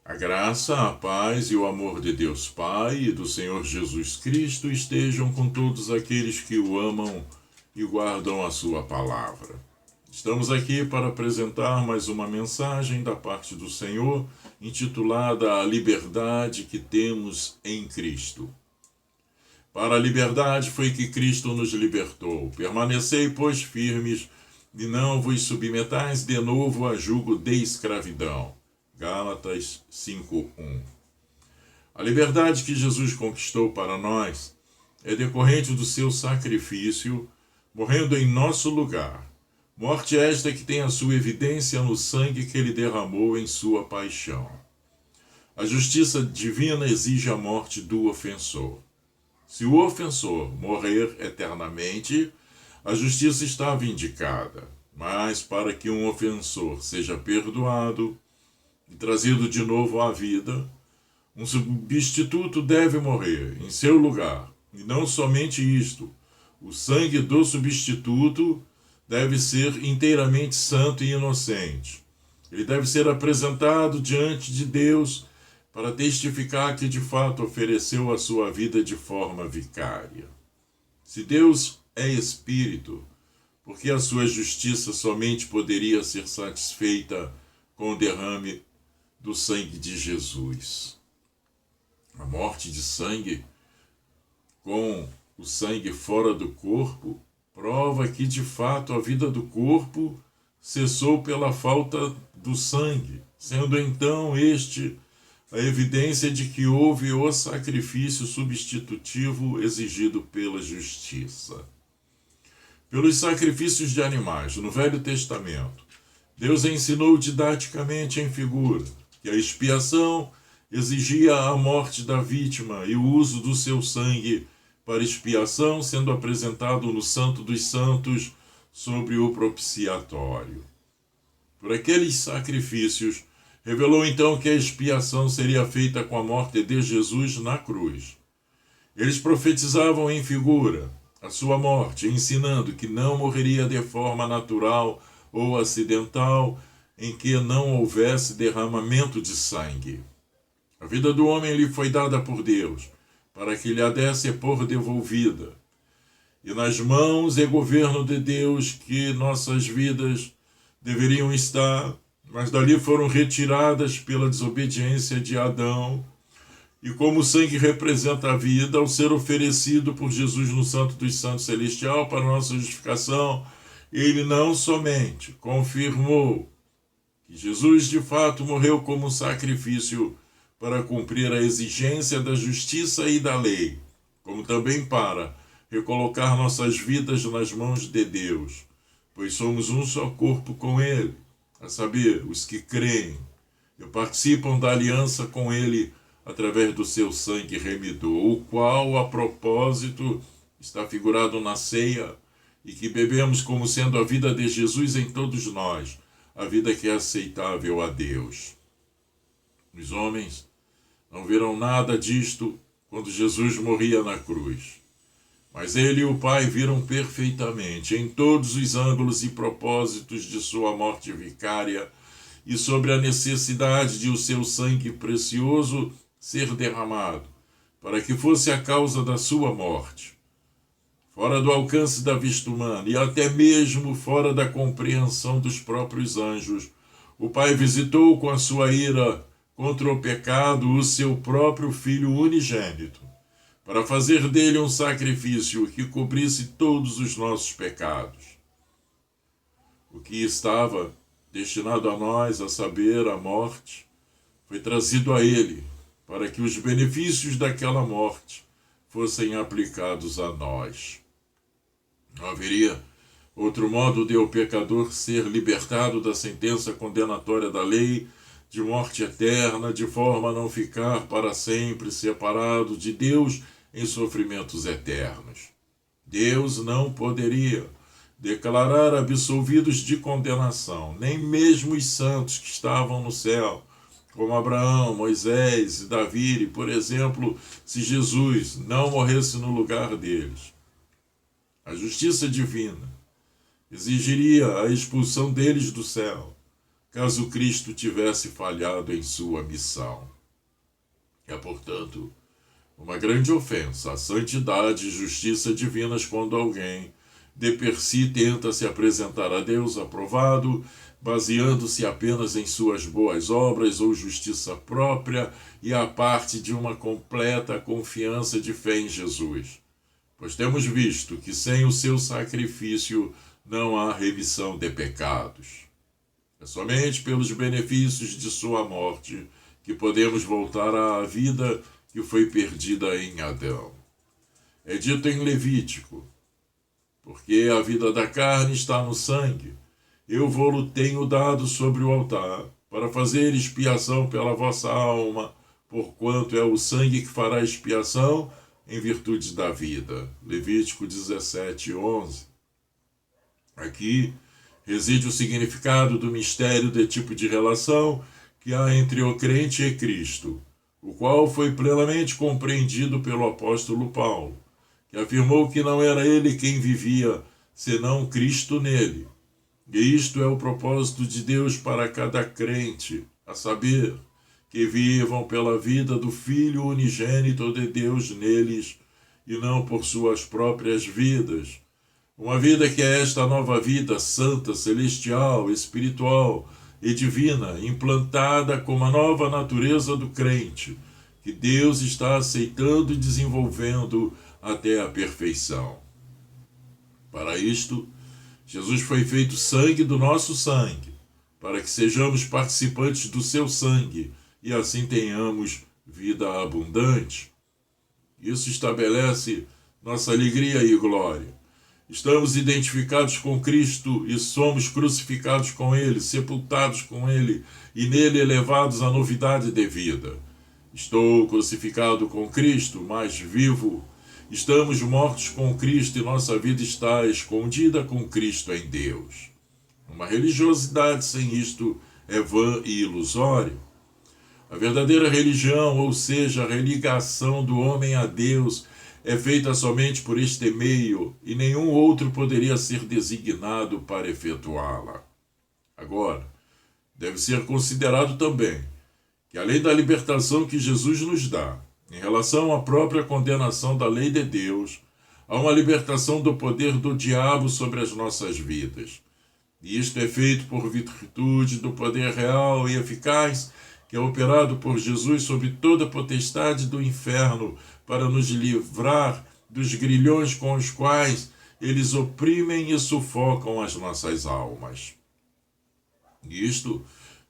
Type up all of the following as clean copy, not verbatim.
A graça, a paz e o amor de Deus Pai e do Senhor Jesus Cristo estejam com todos aqueles que o amam e guardam a sua palavra. Estamos aqui para apresentar mais uma mensagem da parte do Senhor, intitulada A Liberdade que Temos em Cristo. Para a liberdade foi que Cristo nos libertou. Permanecei, pois, firmes, e não vos submetais de novo a jugo de escravidão. Gálatas 5:1. A liberdade que Jesus conquistou para nós é decorrente do seu sacrifício, morrendo em nosso lugar. Morte esta que tem a sua evidência no sangue que ele derramou em sua paixão. A justiça divina exige a morte do ofensor. Se o ofensor morrer eternamente, a justiça está vindicada. Mas para que um ofensor seja perdoado e trazido de novo à vida, um substituto deve morrer em seu lugar. E não somente isto, o sangue do substituto deve ser inteiramente santo e inocente. Ele deve ser apresentado diante de Deus para testificar que de fato ofereceu a sua vida de forma vicária. Se Deus é Espírito, porque a sua justiça somente poderia ser satisfeita com o derrame do sangue de Jesus. A morte de sangue com o sangue fora do corpo prova que de fato a vida do corpo cessou pela falta do sangue, sendo então este a evidência de que houve o sacrifício substitutivo exigido pela justiça. Pelos sacrifícios de animais no Velho Testamento, Deus ensinou didaticamente em figura que a expiação exigia a morte da vítima e o uso do seu sangue para expiação, sendo apresentado no Santo dos Santos sobre o propiciatório. Por aqueles sacrifícios, revelou então que a expiação seria feita com a morte de Jesus na cruz. Eles profetizavam em figura a sua morte, ensinando que não morreria de forma natural ou acidental, em que não houvesse derramamento de sangue. A vida do homem lhe foi dada por Deus, para que lhe a desse por devolvida. E nas mãos e governo de Deus que nossas vidas deveriam estar, mas dali foram retiradas pela desobediência de Adão. E como o sangue representa a vida, ao ser oferecido por Jesus no Santo dos Santos Celestial para nossa justificação, ele não somente confirmou que Jesus de fato morreu como sacrifício para cumprir a exigência da justiça e da lei, como também para recolocar nossas vidas nas mãos de Deus, pois somos um só corpo com ele, a saber, os que creem e participam da aliança com ele através do seu sangue remidor, o qual, a propósito, está figurado na ceia e que bebemos como sendo a vida de Jesus em todos nós, a vida que é aceitável a Deus. Os homens não viram nada disto quando Jesus morria na cruz, mas ele e o Pai viram perfeitamente em todos os ângulos e propósitos de sua morte vicária e sobre a necessidade de o seu sangue precioso ser derramado, para que fosse a causa da sua morte. Fora do alcance da vista humana e até mesmo fora da compreensão dos próprios anjos, o Pai visitou com a sua ira contra o pecado o seu próprio Filho unigênito, para fazer dele um sacrifício que cobrisse todos os nossos pecados. O que estava destinado a nós, a saber, a morte, foi trazido a ele, para que os benefícios daquela morte fossem aplicados a nós. Não haveria outro modo de o pecador ser libertado da sentença condenatória da lei de morte eterna, de forma a não ficar para sempre separado de Deus em sofrimentos eternos. Deus não poderia declarar absolvidos de condenação, nem mesmo os santos que estavam no céu, como Abraão, Moisés e Davi, por exemplo, se Jesus não morresse no lugar deles. A justiça divina exigiria a expulsão deles do céu, caso Cristo tivesse falhado em sua missão. É, portanto, uma grande ofensa à santidade e justiça divinas quando alguém, de per si, tenta se apresentar a Deus aprovado, baseando-se apenas em suas boas obras ou justiça própria e à parte de uma completa confiança de fé em Jesus. Pois temos visto que sem o seu sacrifício não há remissão de pecados. É somente pelos benefícios de sua morte que podemos voltar à vida que foi perdida em Adão. É dito em Levítico: porque a vida da carne está no sangue, eu vou-lo tenho dado sobre o altar, para fazer expiação pela vossa alma, porquanto é o sangue que fará expiação em virtude da vida. Levítico 17:11. Aqui reside o significado do mistério de tipo de relação que há entre o crente e Cristo, o qual foi plenamente compreendido pelo apóstolo Paulo, que afirmou que não era ele quem vivia, senão Cristo nele. E isto é o propósito de Deus para cada crente, a saber, que vivam pela vida do Filho unigênito de Deus neles, e não por suas próprias vidas. Uma vida que é esta nova vida santa, celestial, espiritual e divina, implantada como a nova natureza do crente, que Deus está aceitando e desenvolvendo até a perfeição. Para isto, Jesus foi feito sangue do nosso sangue, para que sejamos participantes do seu sangue e assim tenhamos vida abundante. Isso estabelece nossa alegria e glória. Estamos identificados com Cristo e somos crucificados com Ele, sepultados com Ele e nele elevados à novidade de vida. Estou crucificado com Cristo, mas vivo. Estamos mortos com Cristo e nossa vida está escondida com Cristo em Deus. Uma religiosidade sem isto é vã e ilusória. A verdadeira religião, ou seja, a religação do homem a Deus, é feita somente por este meio e nenhum outro poderia ser designado para efetuá-la. Agora, deve ser considerado também que, além da libertação que Jesus nos dá, em relação à própria condenação da lei de Deus, há uma libertação do poder do diabo sobre as nossas vidas. E isto é feito por virtude do poder real e eficaz que é operado por Jesus sobre toda a potestade do inferno, para nos livrar dos grilhões com os quais eles oprimem e sufocam as nossas almas. Isto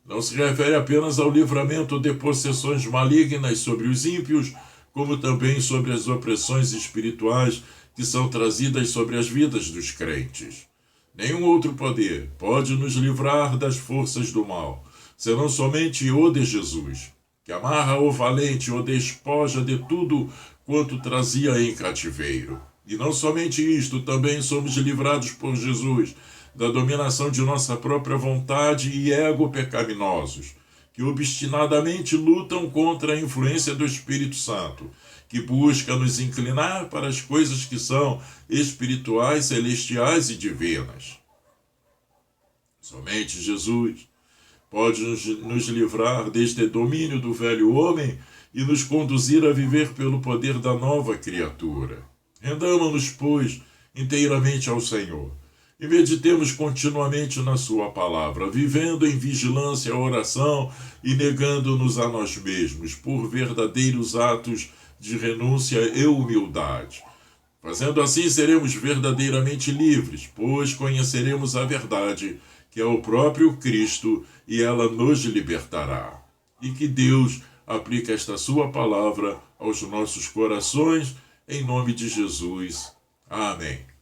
não se refere apenas ao livramento de possessões malignas sobre os ímpios, como também sobre as opressões espirituais que são trazidas sobre as vidas dos crentes. Nenhum outro poder pode nos livrar das forças do mal, senão somente o de Jesus, que amarra o valente, o despoja de tudo quanto trazia em cativeiro. E não somente isto, também somos livrados por Jesus da dominação de nossa própria vontade e ego pecaminosos, que obstinadamente lutam contra a influência do Espírito Santo, que busca nos inclinar para as coisas que são espirituais, celestiais e divinas. Somente Jesus pode nos livrar deste domínio do velho homem e nos conduzir a viver pelo poder da nova criatura. Rendamo-nos, pois, inteiramente ao Senhor e meditemos continuamente na sua palavra, vivendo em vigilância, oração e negando-nos a nós mesmos por verdadeiros atos de renúncia e humildade. Fazendo assim, seremos verdadeiramente livres, pois conheceremos a verdade, que é o próprio Cristo, e ela nos libertará. E que Deus aplique esta sua palavra aos nossos corações, em nome de Jesus. Amém.